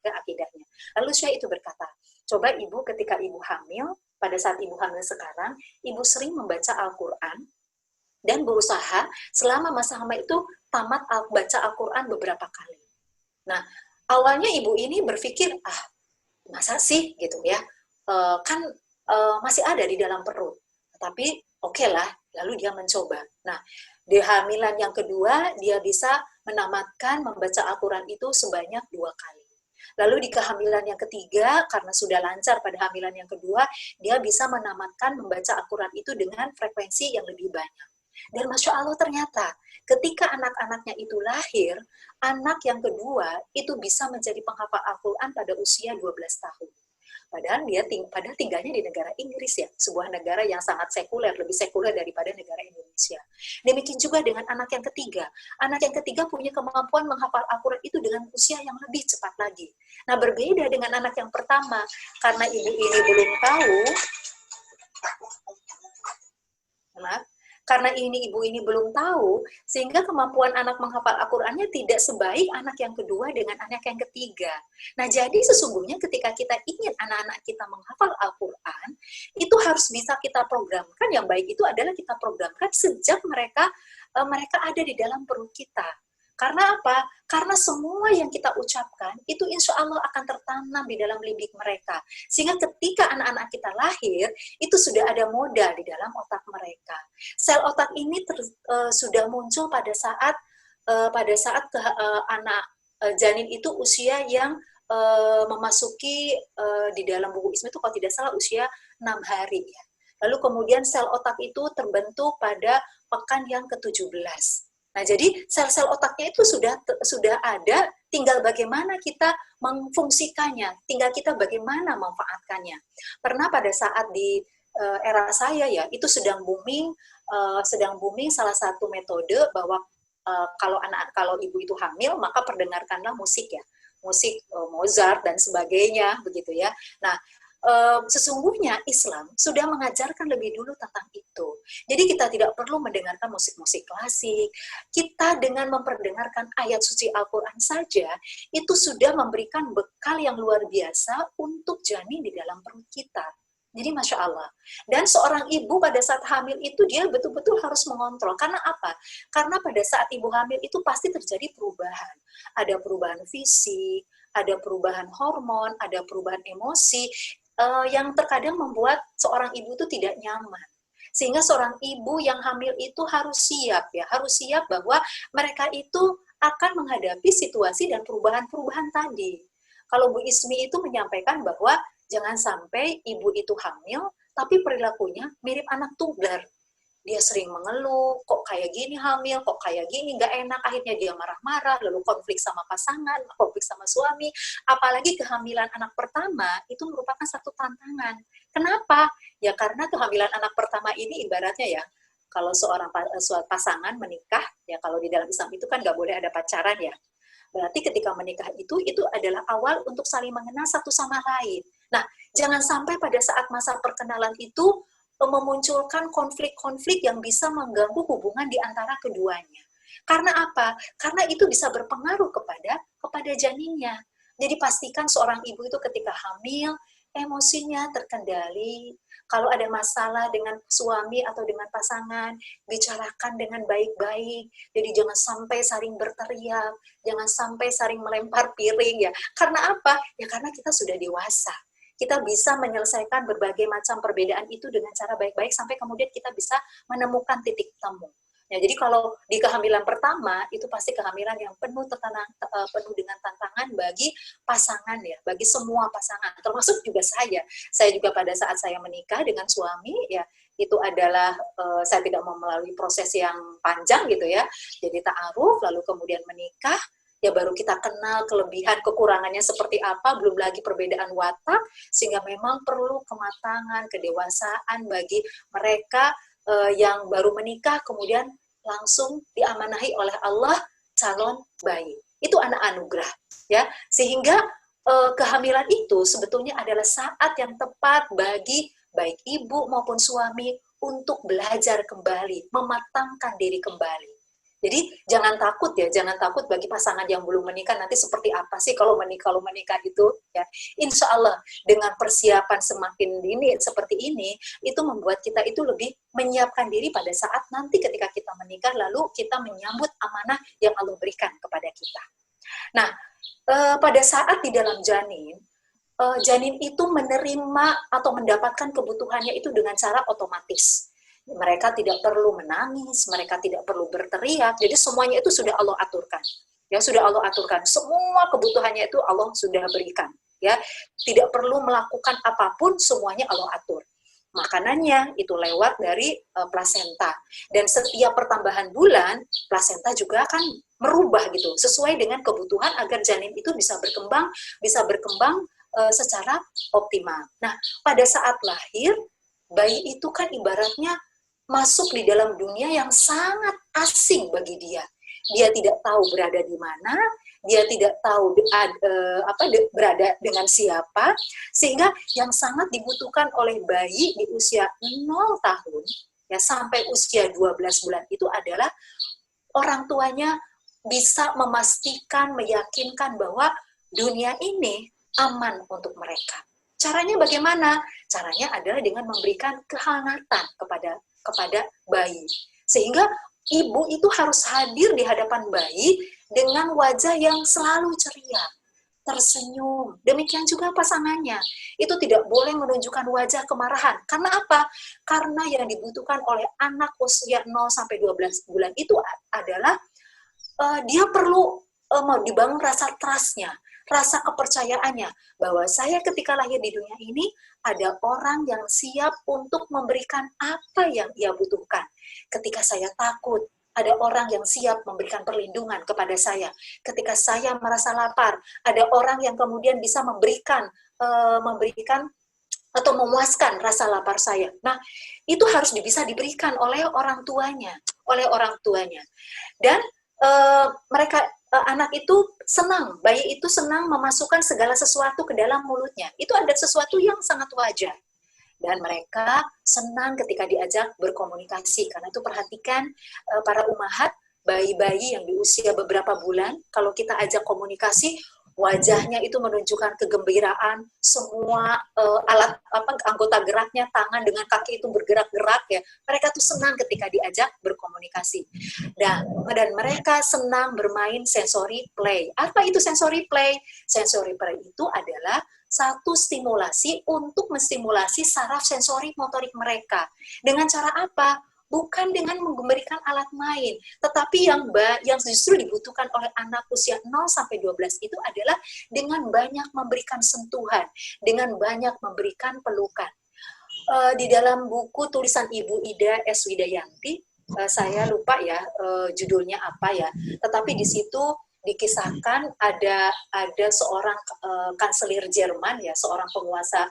akidahnya. Lalu Syekh itu berkata, coba ibu ketika ibu hamil, pada saat ibu hamil sekarang, ibu sering membaca Al-Quran dan berusaha selama masa hamil itu tamat baca Al-Quran beberapa kali. Nah, awalnya ibu ini berpikir, masa sih gitu ya, kan masih ada di dalam perut. Tapi oke lah, lalu dia mencoba. Nah, di hamilan yang kedua, dia bisa menamatkan membaca Al-Quran itu sebanyak 2 kali. Lalu di kehamilan yang ketiga, karena sudah lancar pada hamilan yang kedua, dia bisa menamatkan membaca Al-Quran itu dengan frekuensi yang lebih banyak. Dan Masya Allah ternyata ketika anak-anaknya itu lahir, anak yang kedua itu bisa menjadi penghafal Al-Quran pada usia 12 tahun. Padahal dia tinggalnya di negara Inggris ya, sebuah negara yang sangat sekuler, lebih sekuler daripada negara Indonesia. Demikian juga dengan anak yang ketiga. Anak yang ketiga punya kemampuan menghafal Al-Quran itu dengan usia yang lebih cepat lagi. Nah, berbeda dengan anak yang pertama, karena ibu ini belum tahu, karena ibu ini belum tahu, sehingga kemampuan anak menghafal Al-Qurannya tidak sebaik anak yang kedua dengan anak yang ketiga. Nah, jadi sesungguhnya ketika kita ingin anak-anak kita menghafal Al-Quran, itu harus bisa kita programkan. Yang baik itu adalah kita programkan sejak mereka ada di dalam perut kita. Karena apa? Karena semua yang kita ucapkan itu insya Allah akan tertanam di dalam limbik mereka. Sehingga ketika anak-anak kita lahir, itu sudah ada modal di dalam otak mereka. Sel otak ini sudah muncul pada saat anak janin itu usia yang memasuki di dalam buku ISMI itu kalau tidak salah usia 6 hari. Ya. Lalu kemudian sel otak itu terbentuk pada pekan yang ke-17. Nah, jadi sel-sel otaknya itu sudah ada, tinggal bagaimana kita memfungsikannya, tinggal kita bagaimana memanfaatkannya. Pernah pada saat di era saya ya, itu sedang booming salah satu metode bahwa kalau ibu itu hamil, maka perdengarkanlah musik ya, musik Mozart dan sebagainya, begitu ya. Nah, sesungguhnya Islam sudah mengajarkan lebih dulu tentang itu. Jadi kita tidak perlu mendengarkan musik-musik klasik. Kita dengan memperdengarkan ayat suci Al-Quran saja, itu sudah memberikan bekal yang luar biasa untuk janin di dalam perut kita. Jadi Masya Allah. Dan seorang ibu pada saat hamil itu dia betul-betul harus mengontrol. Karena apa? Karena pada saat ibu hamil itu pasti terjadi perubahan. Ada perubahan fisik, ada perubahan hormon, ada perubahan emosi, yang terkadang membuat seorang ibu itu tidak nyaman. Sehingga seorang ibu yang hamil itu harus siap bahwa mereka itu akan menghadapi situasi dan perubahan-perubahan tadi. Kalau Bu Ismi itu menyampaikan bahwa jangan sampai ibu itu hamil, tapi perilakunya mirip anak tunggal. Dia sering mengeluh, kok kayak gini hamil, kok kayak gini, nggak enak, akhirnya dia marah-marah, lalu konflik sama pasangan, konflik sama suami, apalagi kehamilan anak pertama, itu merupakan satu tantangan. Kenapa? Ya karena kehamilan anak pertama ini ibaratnya ya, kalau seorang pasangan menikah, ya kalau di dalam Islam itu kan nggak boleh ada pacaran ya, berarti ketika menikah itu adalah awal untuk saling mengenal satu sama lain. Nah, jangan sampai pada saat masa perkenalan itu memunculkan konflik-konflik yang bisa mengganggu hubungan di antara keduanya. Karena apa? Karena itu bisa berpengaruh kepada janinnya. Jadi pastikan seorang ibu itu ketika hamil, emosinya terkendali. Kalau ada masalah dengan suami atau dengan pasangan, bicarakan dengan baik-baik. Jadi jangan sampai saling berteriak, jangan sampai saling melempar piring ya. Karena apa? Ya karena kita sudah dewasa. Kita bisa menyelesaikan berbagai macam perbedaan itu dengan cara baik-baik sampai kemudian kita bisa menemukan titik temu. Ya, jadi kalau di kehamilan pertama itu pasti kehamilan yang penuh dengan tantangan bagi pasangan ya, bagi semua pasangan, termasuk juga saya. Saya juga pada saat saya menikah dengan suami ya, itu adalah saya tidak mau melalui proses yang panjang gitu ya. Jadi ta'aruf lalu kemudian menikah. Ya baru kita kenal kelebihan kekurangannya seperti apa, belum lagi perbedaan watak, sehingga memang perlu kematangan, kedewasaan bagi mereka yang baru menikah kemudian langsung diamanahi oleh Allah calon bayi. Itu anak anugerah ya. Sehingga kehamilan itu sebetulnya adalah saat yang tepat bagi baik ibu maupun suami untuk belajar kembali, mematangkan diri kembali. Jadi jangan takut ya, jangan takut bagi pasangan yang belum menikah nanti seperti apa sih kalau menikah itu ya. Insya Allah dengan persiapan semakin dini seperti ini, itu membuat kita itu lebih menyiapkan diri pada saat nanti ketika kita menikah, lalu kita menyambut amanah yang Allah berikan kepada kita. Nah, pada saat di dalam janin, janin itu menerima atau mendapatkan kebutuhannya itu dengan cara otomatis. Mereka tidak perlu menangis, mereka tidak perlu berteriak, jadi semuanya itu sudah Allah aturkan. Ya, sudah Allah aturkan. Semua kebutuhannya itu Allah sudah berikan. Ya, tidak perlu melakukan apapun, semuanya Allah atur. Makanannya itu lewat dari plasenta. Dan setiap pertambahan bulan, plasenta juga akan merubah gitu, sesuai dengan kebutuhan agar janin itu bisa berkembang secara optimal. Nah, pada saat lahir, bayi itu kan ibaratnya masuk di dalam dunia yang sangat asing bagi dia. Dia tidak tahu berada di mana, dia tidak tahu berada dengan siapa, sehingga yang sangat dibutuhkan oleh bayi di usia 0 tahun ya sampai usia 12 bulan itu adalah orang tuanya bisa memastikan, meyakinkan bahwa dunia ini aman untuk mereka. Caranya bagaimana? Caranya adalah dengan memberikan kehangatan kepada bayi. Sehingga ibu itu harus hadir di hadapan bayi dengan wajah yang selalu ceria, tersenyum. Demikian juga pasangannya. Itu tidak boleh menunjukkan wajah kemarahan. Karena apa? Karena yang dibutuhkan oleh anak usia 0 sampai 12 bulan itu adalah dia perlu dibangun rasa trust-nya, rasa kepercayaannya, bahwa saya ketika lahir di dunia ini, ada orang yang siap untuk memberikan apa yang ia butuhkan. Ketika saya takut, ada orang yang siap memberikan perlindungan kepada saya. Ketika saya merasa lapar, ada orang yang kemudian bisa memberikan atau memuaskan rasa lapar saya. Nah, itu harus bisa diberikan oleh orang tuanya, Dan anak itu senang, bayi itu senang memasukkan segala sesuatu ke dalam mulutnya. Itu ada sesuatu yang sangat wajar. Dan mereka senang ketika diajak berkomunikasi. Karena itu perhatikan para umahat, bayi-bayi yang di usia beberapa bulan, kalau kita ajak komunikasi, wajahnya itu menunjukkan kegembiraan, semua anggota geraknya, tangan dengan kaki itu bergerak-gerak ya. Mereka tuh senang ketika diajak berkomunikasi. Dan mereka senang bermain sensory play. Apa itu sensory play? Sensory play itu adalah satu stimulasi untuk menstimulasi saraf sensori motorik mereka. Dengan cara apa? Bukan dengan memberikan alat main, tetapi yang justru dibutuhkan oleh anak usia 0 sampai 12 itu adalah dengan banyak memberikan sentuhan, dengan banyak memberikan pelukan. Di dalam buku tulisan Ibu Ida S. Widayanti, saya lupa ya judulnya apa ya, tetapi di situ dikisahkan ada seorang kanselir Jerman ya, seorang penguasa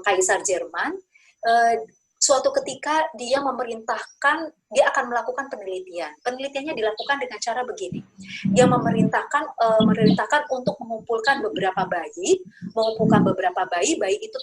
kaisar Jerman. Suatu ketika dia memerintahkan, dia akan melakukan penelitian. Penelitiannya dilakukan dengan cara begini. Dia memerintahkan untuk mengumpulkan beberapa bayi, bayi itu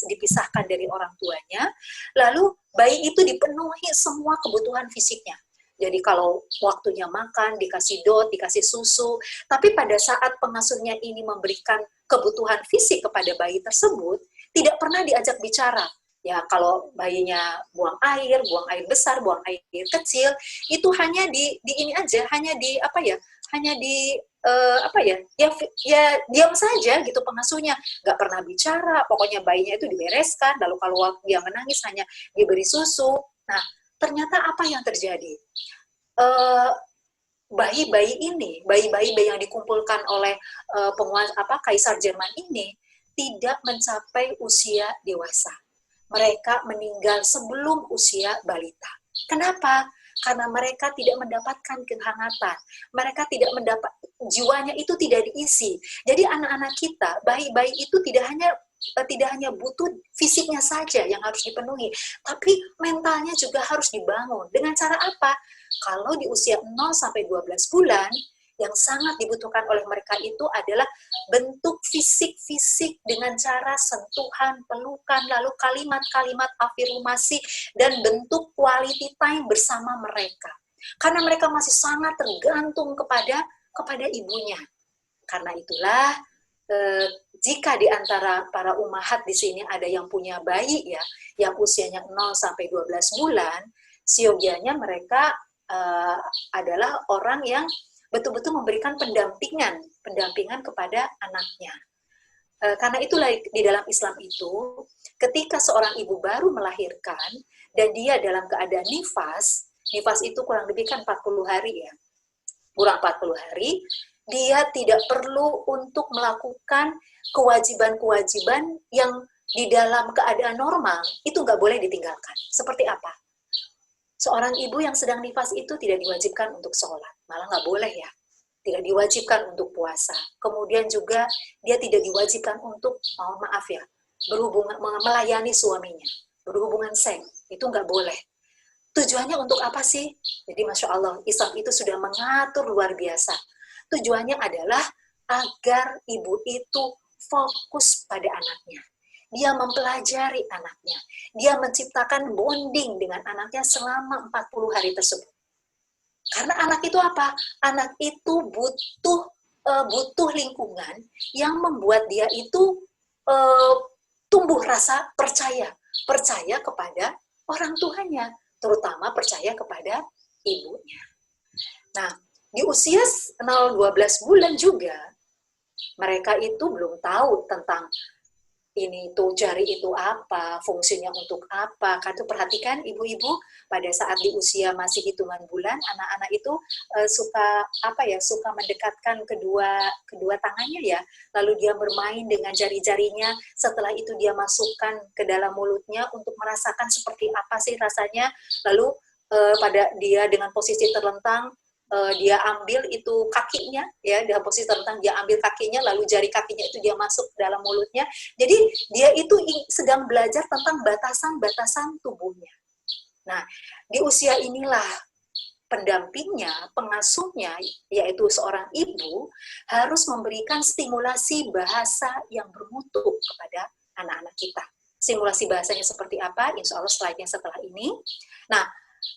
dipisahkan dari orang tuanya, lalu bayi itu dipenuhi semua kebutuhan fisiknya. Jadi kalau waktunya makan, dikasih dot, dikasih susu, tapi pada saat pengasuhnya ini memberikan kebutuhan fisik kepada bayi tersebut, tidak pernah diajak bicara. Ya kalau bayinya buang air besar, buang air kecil, itu hanya hanya diam saja gitu pengasuhnya, nggak pernah bicara, pokoknya bayinya itu dibereskan, lalu kalau dia menangis hanya diberi susu. Nah, ternyata apa yang terjadi? Bayi-bayi yang dikumpulkan oleh kaisar Jerman ini tidak mencapai usia dewasa. Mereka meninggal sebelum usia balita. Kenapa? Karena mereka tidak mendapatkan kehangatan. Mereka tidak mendapat, jiwanya itu tidak diisi. Jadi anak-anak kita, bayi-bayi itu tidak hanya butuh fisiknya saja yang harus dipenuhi, tapi mentalnya juga harus dibangun. Dengan cara apa? Kalau di usia 0 sampai 12 bulan, yang sangat dibutuhkan oleh mereka itu adalah bentuk fisik-fisik dengan cara sentuhan, pelukan, lalu kalimat-kalimat afirmasi, dan bentuk quality time bersama mereka. Karena mereka masih sangat tergantung kepada ibunya. Karena itulah jika di antara para umahat di sini ada yang punya bayi ya, yang usianya 0 sampai 12 bulan, siogianya mereka adalah orang yang betul-betul memberikan pendampingan kepada anaknya. Karena itulah di dalam Islam itu, ketika seorang ibu baru melahirkan dan dia dalam keadaan nifas itu kurang lebih kan 40 hari ya, kurang 40 hari, dia tidak perlu untuk melakukan kewajiban-kewajiban yang di dalam keadaan normal, itu nggak boleh ditinggalkan. Seperti apa? Seorang ibu yang sedang nifas itu tidak diwajibkan untuk sholat, malah nggak boleh ya. Tidak diwajibkan untuk puasa. Kemudian juga dia tidak diwajibkan untuk, mohon maaf ya, berhubungan, melayani suaminya, berhubungan seks, itu nggak boleh. Tujuannya untuk apa sih? Jadi Masya Allah, Islam itu sudah mengatur luar biasa. Tujuannya adalah agar ibu itu fokus pada anaknya. Dia mempelajari anaknya. Dia menciptakan bonding dengan anaknya selama 40 hari tersebut. Karena anak itu apa? Anak itu butuh lingkungan yang membuat dia itu tumbuh rasa percaya kepada orang tuanya, terutama percaya kepada ibunya. Nah, di usia 0-12 bulan juga mereka itu belum tahu tentang ini tuh jari itu apa, fungsinya untuk apa. Kan tuh perhatikan ibu-ibu pada saat di usia masih hitungan bulan, anak-anak itu suka mendekatkan kedua tangannya ya, lalu dia bermain dengan jari-jarinya. Setelah itu dia masukkan ke dalam mulutnya untuk merasakan seperti apa sih rasanya. Lalu pada dia dengan posisi terlentang, dia ambil itu kakinya ya, dalam posisi terlentang dia ambil kakinya, lalu jari kakinya itu dia masuk ke dalam mulutnya. Jadi dia itu sedang belajar tentang batasan-batasan tubuhnya. Nah, di usia inilah pendampingnya, pengasuhnya, yaitu seorang ibu, harus memberikan stimulasi bahasa yang bermutu kepada anak-anak kita. Stimulasi bahasanya seperti apa? Insya Allah slide-nya setelah ini. Nah,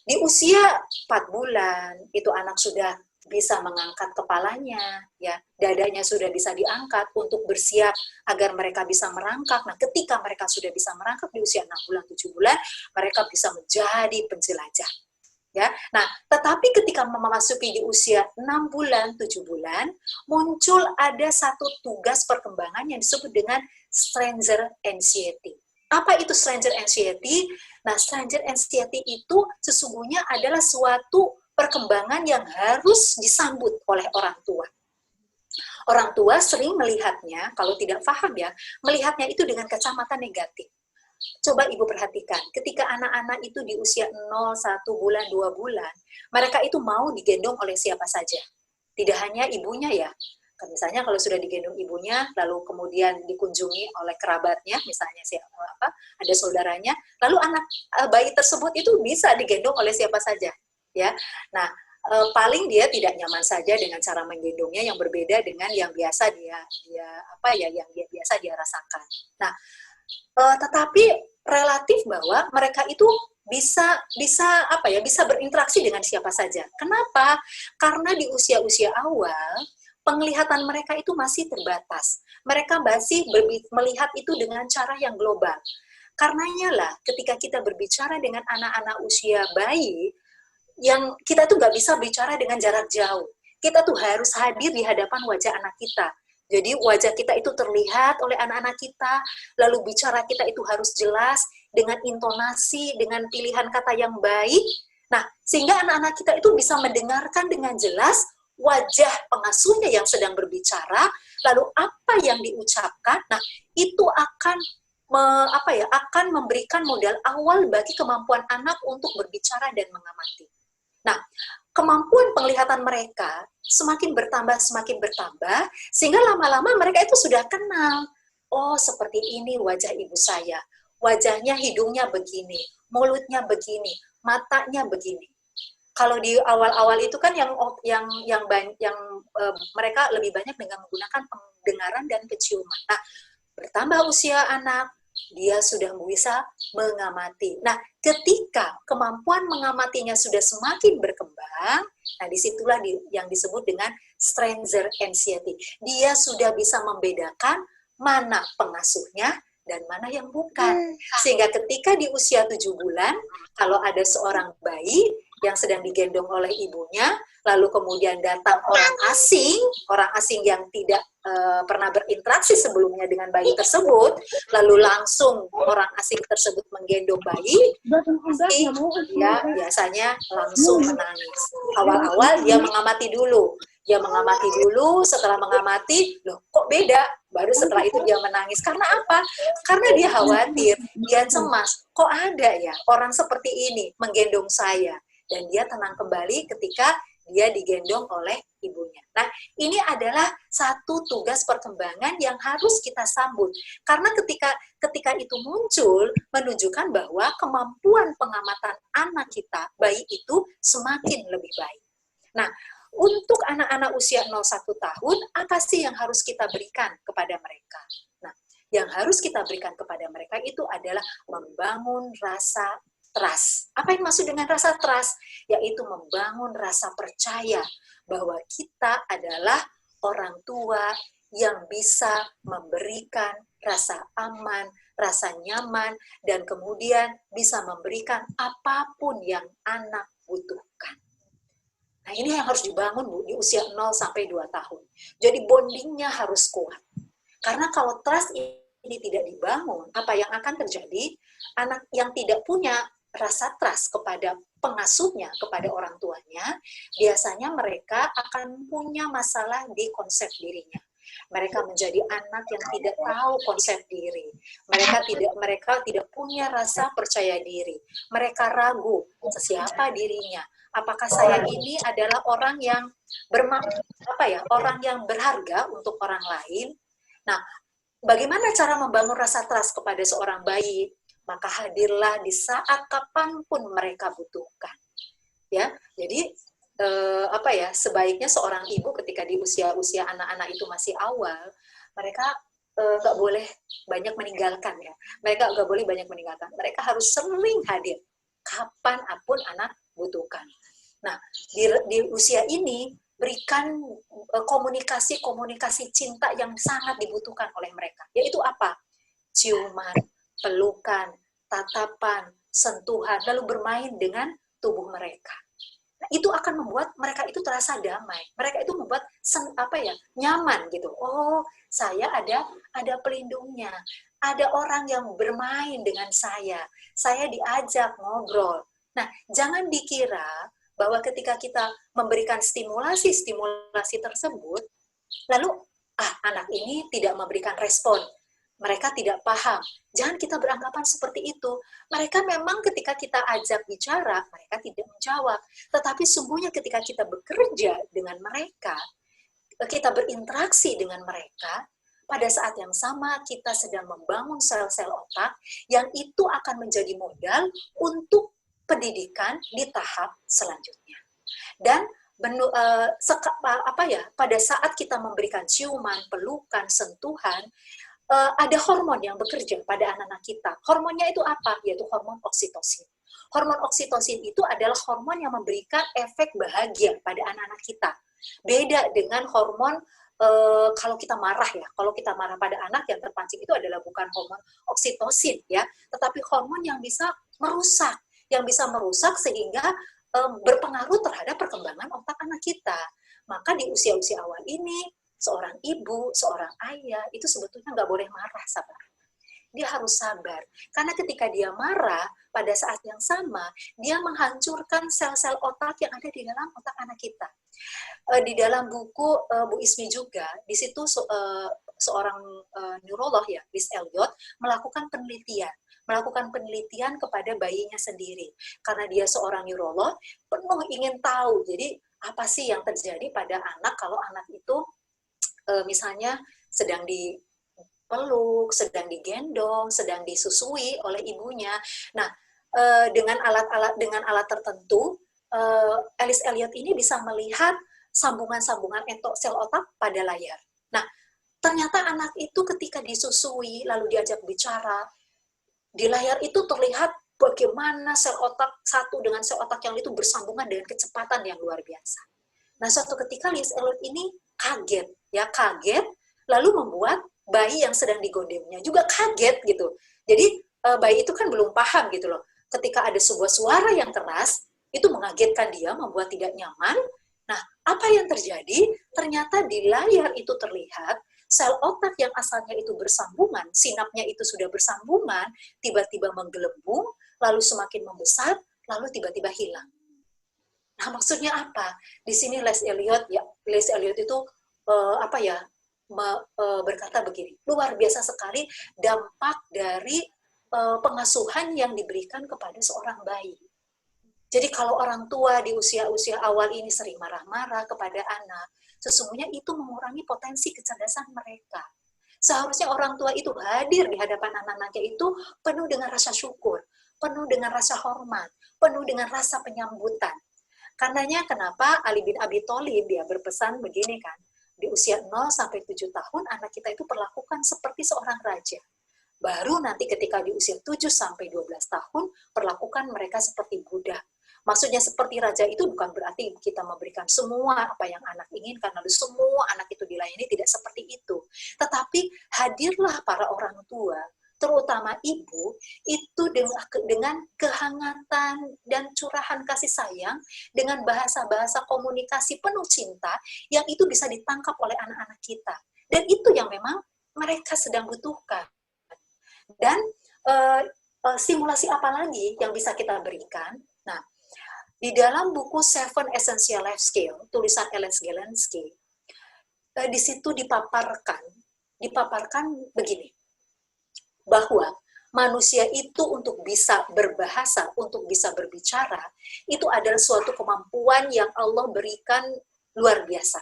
di usia 4 bulan, itu anak sudah bisa mengangkat kepalanya, ya, dadanya sudah bisa diangkat untuk bersiap agar mereka bisa merangkak. Nah, ketika mereka sudah bisa merangkak di usia 6 bulan, 7 bulan, mereka bisa menjadi penjelajah. Ya. Nah, tetapi ketika memasuki di usia 6 bulan, 7 bulan, muncul ada satu tugas perkembangan yang disebut dengan stranger anxiety. Apa itu stranger anxiety? Nah, stranger anxiety itu sesungguhnya adalah suatu perkembangan yang harus disambut oleh orang tua. Orang tua sering melihatnya, kalau tidak paham ya, melihatnya itu dengan kacamata negatif. Coba ibu perhatikan, ketika anak-anak itu di usia 0, 1 bulan, 2 bulan, mereka itu mau digendong oleh siapa saja. Tidak hanya ibunya ya. Misalnya kalau sudah digendong ibunya, lalu kemudian dikunjungi oleh kerabatnya, misalnya ada saudaranya, lalu anak bayi tersebut itu bisa digendong oleh siapa saja, ya. Nah, paling dia tidak nyaman saja dengan cara menggendongnya yang berbeda dengan yang biasa yang biasa dia rasakan. Nah, tetapi relatif bahwa mereka itu bisa berinteraksi dengan siapa saja. Kenapa? Karena di usia-usia awal penglihatan mereka itu masih terbatas. Mereka masih melihat itu dengan cara yang global. Karenanya lah, ketika kita berbicara dengan anak-anak usia bayi, yang kita tuh nggak bisa bicara dengan jarak jauh. Kita tuh harus hadir di hadapan wajah anak kita. Jadi wajah kita itu terlihat oleh anak-anak kita, lalu bicara kita itu harus jelas, dengan intonasi, dengan pilihan kata yang baik. Nah, sehingga anak-anak kita itu bisa mendengarkan dengan jelas wajah pengasuhnya yang sedang berbicara, lalu apa yang diucapkan, nah itu akan memberikan modal awal bagi kemampuan anak untuk berbicara dan mengamati. Nah, kemampuan penglihatan mereka semakin bertambah, sehingga lama-lama mereka itu sudah kenal. Oh, seperti ini wajah ibu saya. Wajahnya, hidungnya begini, mulutnya begini, matanya begini. Kalau di awal-awal itu kan mereka lebih banyak dengan menggunakan pendengaran dan penciuman. Nah, bertambah usia anak, dia sudah bisa mengamati. Nah, ketika kemampuan mengamatinya sudah semakin berkembang, nah disitulah yang disebut dengan stranger anxiety. Dia sudah bisa membedakan mana pengasuhnya dan mana yang bukan. Sehingga ketika di usia 7 bulan, kalau ada seorang bayi yang sedang digendong oleh ibunya, lalu kemudian datang orang asing yang tidak pernah berinteraksi sebelumnya dengan bayi tersebut, lalu langsung orang asing tersebut menggendong bayi, pasti dia biasanya langsung menangis. Awal-awal dia mengamati dulu, setelah mengamati, loh kok beda? Baru setelah itu dia menangis. Karena apa? Karena dia khawatir, dia cemas. Kok ada ya orang seperti ini menggendong saya? Dan dia tenang kembali ketika dia digendong oleh ibunya. Nah, ini adalah satu tugas perkembangan yang harus kita sambut. Karena ketika itu muncul, menunjukkan bahwa kemampuan pengamatan anak kita, bayi itu semakin lebih baik. Nah, untuk anak-anak usia 0-1 tahun, apa sih yang harus kita berikan kepada mereka? Nah, yang harus kita berikan kepada mereka itu adalah membangun rasa trust. Apa yang maksud dengan rasa trust? Yaitu membangun rasa percaya bahwa kita adalah orang tua yang bisa memberikan rasa aman, rasa nyaman, dan kemudian bisa memberikan apapun yang anak butuhkan. Nah, ini yang harus dibangun, Bu, di usia 0-2 tahun. Jadi bondingnya harus kuat. Karena kalau trust ini tidak dibangun, apa yang akan terjadi? Anak yang tidak punya rasa trust kepada pengasuhnya, kepada orang tuanya, biasanya mereka akan punya masalah di konsep dirinya. Mereka menjadi anak yang tidak tahu konsep diri. Mereka tidak punya rasa percaya diri. Mereka ragu siapa dirinya. Apakah saya ini adalah orang yang orang yang berharga untuk orang lain? Nah, bagaimana cara membangun rasa trust kepada seorang bayi? Maka hadirlah di saat kapanpun mereka butuhkan. Ya, jadi sebaiknya seorang ibu ketika di usia anak-anak itu masih awal, mereka nggak boleh banyak meninggalkan ya. Mereka nggak boleh banyak meninggalkan. Mereka harus sering hadir kapanpun anak butuhkan. Nah, di usia ini berikan komunikasi cinta yang sangat dibutuhkan oleh mereka. Yaitu apa? Ciuman, pelukan, tatapan, sentuhan, lalu bermain dengan tubuh mereka. Nah, itu akan membuat mereka itu terasa damai. Mereka itu membuat nyaman gitu. Oh, saya ada pelindungnya. Ada orang yang bermain dengan saya. Saya diajak ngobrol. Nah, jangan dikira bahwa ketika kita memberikan stimulasi tersebut, lalu anak ini tidak memberikan respon. Mereka tidak paham. Jangan kita beranggapan seperti itu. Mereka memang ketika kita ajak bicara, mereka tidak menjawab. Tetapi sungguhnya ketika kita bekerja dengan mereka, kita berinteraksi dengan mereka, pada saat yang sama kita sedang membangun sel-sel otak yang itu akan menjadi modal untuk pendidikan di tahap selanjutnya. Dan pada saat kita memberikan ciuman, pelukan, sentuhan, ada hormon yang bekerja pada anak-anak kita. Hormonnya itu apa? Yaitu hormon oksitosin. Hormon oksitosin itu adalah hormon yang memberikan efek bahagia pada anak-anak kita. Beda dengan hormon kalau kita marah ya. Kalau kita marah pada anak, yang terpancing itu adalah bukan hormon oksitosin ya, tetapi hormon yang bisa merusak sehingga berpengaruh terhadap perkembangan otak anak kita. Maka di usia-usia awal ini, seorang ibu, seorang ayah, itu sebetulnya nggak boleh marah sama anak. Dia harus sabar. Karena ketika dia marah, pada saat yang sama, dia menghancurkan sel-sel otak yang ada di dalam otak anak kita. Di dalam buku Bu Ismi juga, di situ seorang neurolog ya, Liz Elliot, melakukan penelitian kepada bayinya sendiri. Karena dia seorang neurolog, penuh ingin tahu. Jadi, apa sih yang terjadi pada anak kalau anak itu misalnya sedang dipeluk, sedang digendong, sedang disusui oleh ibunya. Nah, dengan alat tertentu, Alice Elliot ini bisa melihat sambungan-sambungan sel otak pada layar. Nah, ternyata anak itu ketika disusui lalu diajak bicara, Di layar itu terlihat bagaimana sel otak satu dengan sel otak yang itu bersambungan dengan kecepatan yang luar biasa. Nah, suatu ketika Liz Elliot ini kaget, lalu membuat bayi yang sedang digodengnya juga kaget gitu. Jadi bayi itu kan belum paham gitu loh. Ketika ada sebuah suara yang keras, itu mengagetkan dia, membuat tidak nyaman. Nah, apa yang terjadi? Ternyata di layar itu terlihat sel otak yang asalnya itu bersambungan, sinapnya itu sudah bersambungan, tiba-tiba menggelembung, lalu semakin membesar, lalu tiba-tiba hilang. Nah, maksudnya apa? Di sini Les Elliot itu berkata begini, luar biasa sekali dampak dari pengasuhan yang diberikan kepada seorang bayi. Jadi kalau orang tua di usia-usia awal ini sering marah-marah kepada anak, sesungguhnya itu mengurangi potensi kecerdasan mereka. Seharusnya orang tua itu hadir di hadapan anak-anaknya itu penuh dengan rasa syukur, penuh dengan rasa hormat, penuh dengan rasa penyambutan. Karenanya kenapa Ali bin Abi Thalib dia berpesan begini kan, di usia 0 sampai 7 tahun anak kita itu perlakukan seperti seorang raja. Baru nanti ketika di usia 7 sampai 12 tahun perlakukan mereka seperti budak. Maksudnya seperti raja itu bukan berarti kita memberikan semua apa yang anak inginkan, lalu semua anak itu dilayani, tidak seperti itu. Tetapi hadirlah para orang tua, terutama ibu, itu dengan kehangatan dan curahan kasih sayang, dengan bahasa-bahasa komunikasi penuh cinta, yang itu bisa ditangkap oleh anak-anak kita. Dan itu yang memang mereka sedang butuhkan. Dan simulasi apa lagi yang bisa kita berikan? Nah, di dalam buku Seven Essential Life Skills, tulisan Ellen Zelensky, di situ dipaparkan begini, bahwa manusia itu untuk bisa berbahasa, untuk bisa berbicara, itu adalah suatu kemampuan yang Allah berikan luar biasa.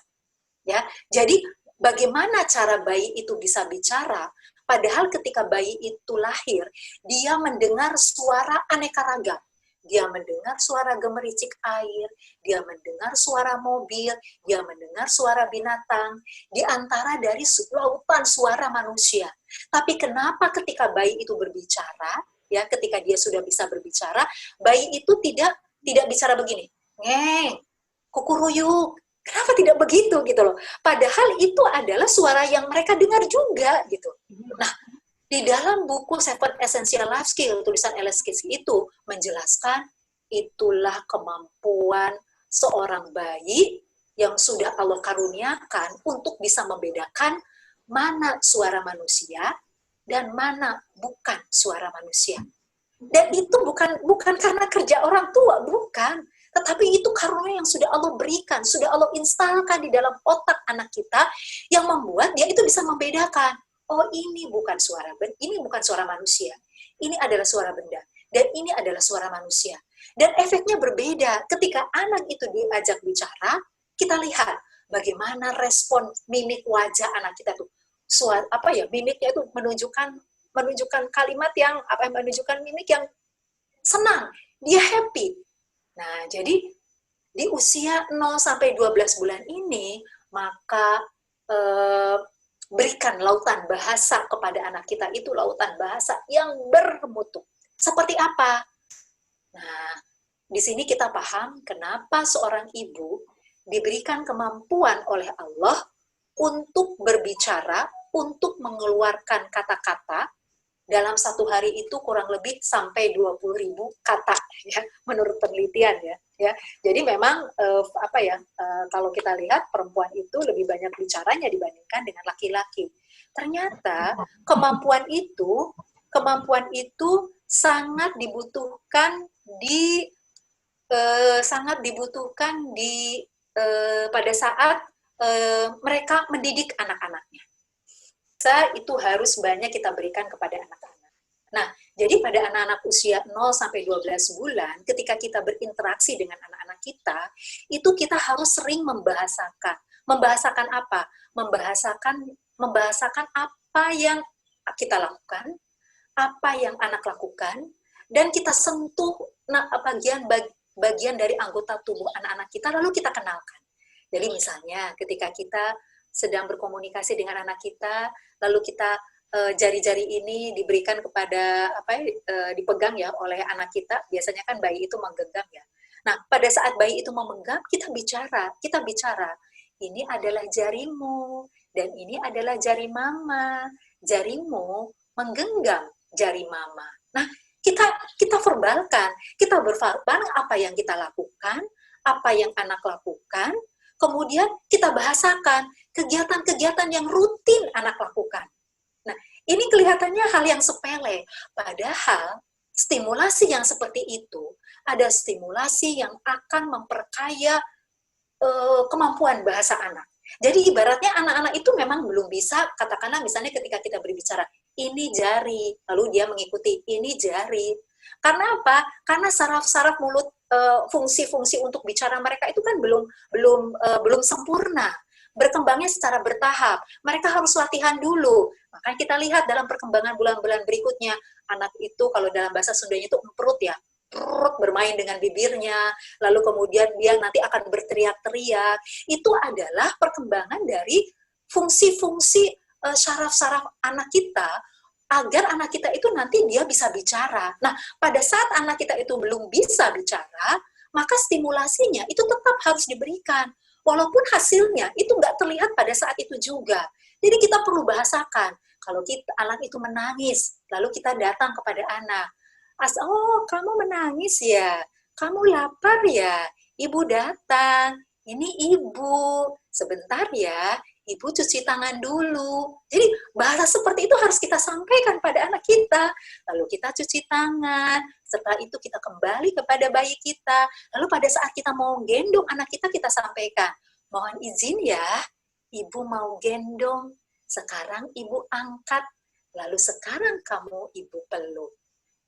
Ya, jadi bagaimana cara bayi itu bisa bicara? Padahal ketika bayi itu lahir, dia mendengar suara aneka ragam. Dia mendengar suara gemericik air, dia mendengar suara mobil, dia mendengar suara binatang, di antara dari lautan suara manusia. Tapi kenapa ketika bayi itu berbicara, ya ketika dia sudah bisa berbicara, bayi itu tidak bicara begini, ngeng, kukuruyuk. Kenapa tidak begitu gitu loh? Padahal itu adalah suara yang mereka dengar juga gitu. Nah, di dalam buku Seven Essential Life Skills, tulisan Ellen Zelensky itu menjelaskan itulah kemampuan seorang bayi yang sudah Allah karuniakan untuk bisa membedakan mana suara manusia dan mana bukan suara manusia. Dan itu bukan karena kerja orang tua, bukan. Tetapi itu karunia yang sudah Allah berikan, sudah Allah instalkan di dalam otak anak kita, yang membuat dia itu bisa membedakan. Oh, ini bukan suara manusia. Ini adalah suara benda. Dan ini adalah suara manusia. Dan efeknya berbeda. Ketika anak itu diajak bicara, kita lihat bagaimana respon mimik wajah anak kita tuh. Mimiknya itu menunjukkan kalimat yang menunjukkan mimik yang senang, dia happy. Nah, jadi di usia 0 sampai 12 bulan ini, maka berikan lautan bahasa kepada anak kita, itu lautan bahasa yang bermutu. Seperti apa? Nah, di sini kita paham kenapa seorang ibu diberikan kemampuan oleh Allah untuk berbicara, untuk mengeluarkan kata-kata. Dalam satu hari itu kurang lebih sampai 20.000 kata, ya, menurut penelitian ya. Jadi memang kalau kita lihat perempuan itu lebih banyak bicaranya dibandingkan dengan laki-laki. Ternyata kemampuan itu sangat dibutuhkan pada saat mereka mendidik anak-anaknya. Itu harus banyak kita berikan kepada anak-anak. Nah, jadi pada anak-anak usia 0 sampai 12 bulan, ketika kita berinteraksi dengan anak-anak kita, itu kita harus sering membahasakan. Membahasakan apa? Membahasakan apa yang kita lakukan, apa yang anak lakukan, dan kita sentuh bagian dari anggota tubuh anak-anak kita, lalu kita kenalkan. Jadi misalnya ketika kita sedang berkomunikasi dengan anak kita, lalu kita jari-jari ini diberikan kepada dipegang ya oleh anak kita, biasanya kan bayi itu menggenggam ya. Nah, pada saat bayi itu memegang, kita bicara, ini adalah jarimu dan ini adalah jari mama. Jarimu menggenggam jari mama. Nah, kita verbalkan, kita berverbal apa yang kita lakukan, apa yang anak lakukan, kemudian kita bahasakan kegiatan-kegiatan yang rutin anak lakukan. Nah, ini kelihatannya hal yang sepele, padahal stimulasi yang seperti itu ada stimulasi yang akan memperkaya kemampuan bahasa anak. Jadi ibaratnya anak-anak itu memang belum bisa, katakanlah misalnya ketika kita berbicara, ini jari, lalu dia mengikuti, ini jari. Karena apa? Karena saraf-saraf mulut, fungsi-fungsi untuk bicara mereka itu kan belum sempurna. Berkembangnya secara bertahap. Mereka harus latihan dulu. Makanya kita lihat dalam perkembangan bulan-bulan berikutnya, anak itu kalau dalam bahasa Sundanya itu emperut ya, bermain dengan bibirnya, lalu kemudian dia nanti akan berteriak-teriak. Itu adalah perkembangan dari fungsi-fungsi saraf-saraf anak kita, agar anak kita itu nanti dia bisa bicara. Nah, pada saat anak kita itu belum bisa bicara, maka stimulasinya itu tetap harus diberikan. Walaupun hasilnya itu nggak terlihat pada saat itu juga. Jadi kita perlu bahasakan. Kalau anak itu menangis, lalu kita datang kepada anak. Oh, kamu menangis ya? Kamu lapar ya? Ibu datang. Ini ibu. Sebentar ya, ibu cuci tangan dulu. Jadi bahasa seperti itu harus kita sampaikan pada anak kita. Lalu kita cuci tangan. Setelah itu kita kembali kepada bayi kita. Lalu pada saat kita mau gendong anak kita, kita sampaikan. Mohon izin ya, ibu mau gendong. Sekarang ibu angkat. Lalu sekarang kamu ibu peluk.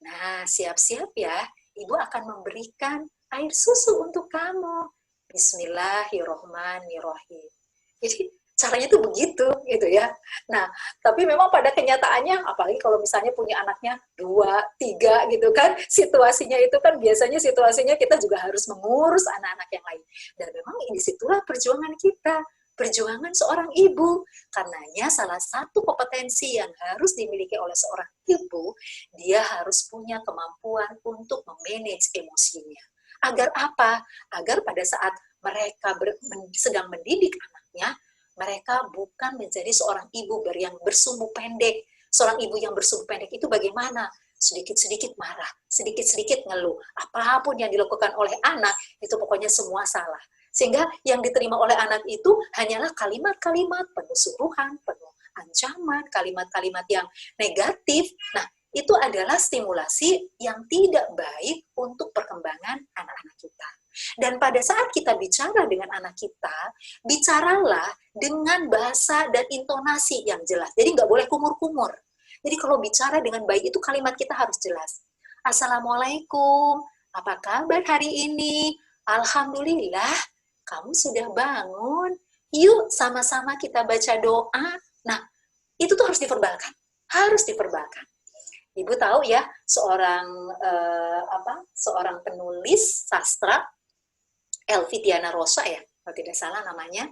Nah, siap-siap ya, ibu akan memberikan air susu untuk kamu. Bismillahirrohmanirrohim. Jadi, caranya tuh begitu, gitu ya. Nah, tapi memang pada kenyataannya, apalagi kalau misalnya punya anaknya 2, 3, gitu kan, situasinya itu kan biasanya situasinya kita juga harus mengurus anak-anak yang lain. Dan memang disitulah perjuangan kita. Perjuangan seorang ibu. Karenanya salah satu kompetensi yang harus dimiliki oleh seorang ibu, dia harus punya kemampuan untuk memanage emosinya. Agar apa? Agar pada saat mereka sedang mendidik anaknya, mereka bukan menjadi seorang ibu yang bersumbu pendek. Seorang ibu yang bersumbu pendek itu bagaimana? Sedikit-sedikit marah, sedikit-sedikit ngeluh. Apapun yang dilakukan oleh anak, itu pokoknya semua salah. Sehingga yang diterima oleh anak itu hanyalah kalimat-kalimat penuh suruhan, penuh ancaman, kalimat-kalimat yang negatif. Nah, itu adalah stimulasi yang tidak baik untuk perkembangan anak-anak kita. Dan pada saat kita bicara dengan anak kita, bicaralah dengan bahasa dan intonasi yang jelas. Jadi nggak boleh kumur-kumur. Jadi kalau bicara dengan baik itu kalimat kita harus jelas. Assalamualaikum, apa kabar hari ini? Alhamdulillah, kamu sudah bangun. Yuk sama-sama kita baca doa. Nah, itu tuh harus diverbalkan. Harus diverbalkan. Ibu tahu ya, seorang penulis sastra, Elvi Tiana Rosa ya, kalau tidak salah namanya,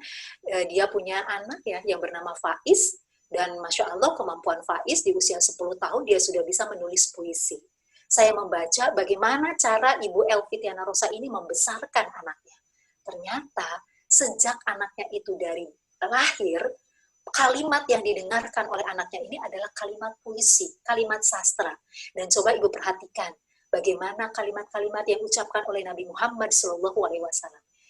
dia punya anak ya yang bernama Faiz, dan Masya Allah kemampuan Faiz di usia 10 tahun dia sudah bisa menulis puisi. Saya membaca bagaimana cara Ibu Elvi Tiana Rosa ini membesarkan anaknya. Ternyata sejak anaknya itu dari lahir, kalimat yang didengarkan oleh anaknya ini adalah kalimat puisi, kalimat sastra. Dan coba Ibu perhatikan, bagaimana kalimat-kalimat yang diucapkan oleh Nabi Muhammad SAW.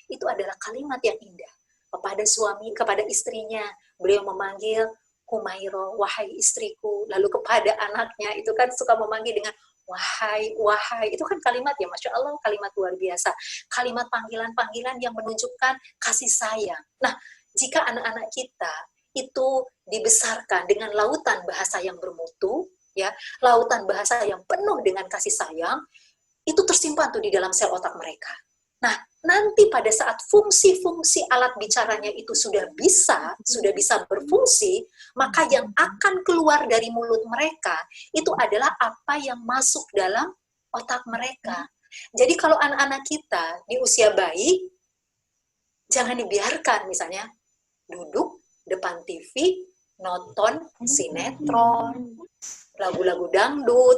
Itu adalah kalimat yang indah. Kepada suami, kepada istrinya, beliau memanggil Humairo, wahai istriku. Lalu kepada anaknya, itu kan suka memanggil dengan wahai, wahai. Itu kan kalimat ya, Masya Allah, kalimat luar biasa. Kalimat panggilan-panggilan yang menunjukkan kasih sayang. Nah, jika anak-anak kita itu dibesarkan dengan lautan bahasa yang bermutu, ya, lautan bahasa yang penuh dengan kasih sayang, itu tersimpan tuh di dalam sel otak mereka. Nah, nanti pada saat fungsi-fungsi alat bicaranya itu sudah bisa berfungsi, maka yang akan keluar dari mulut mereka itu adalah apa yang masuk dalam otak mereka. Jadi kalau anak-anak kita di usia bayi, jangan dibiarkan misalnya duduk depan TV, nonton sinetron, lagu-lagu dangdut,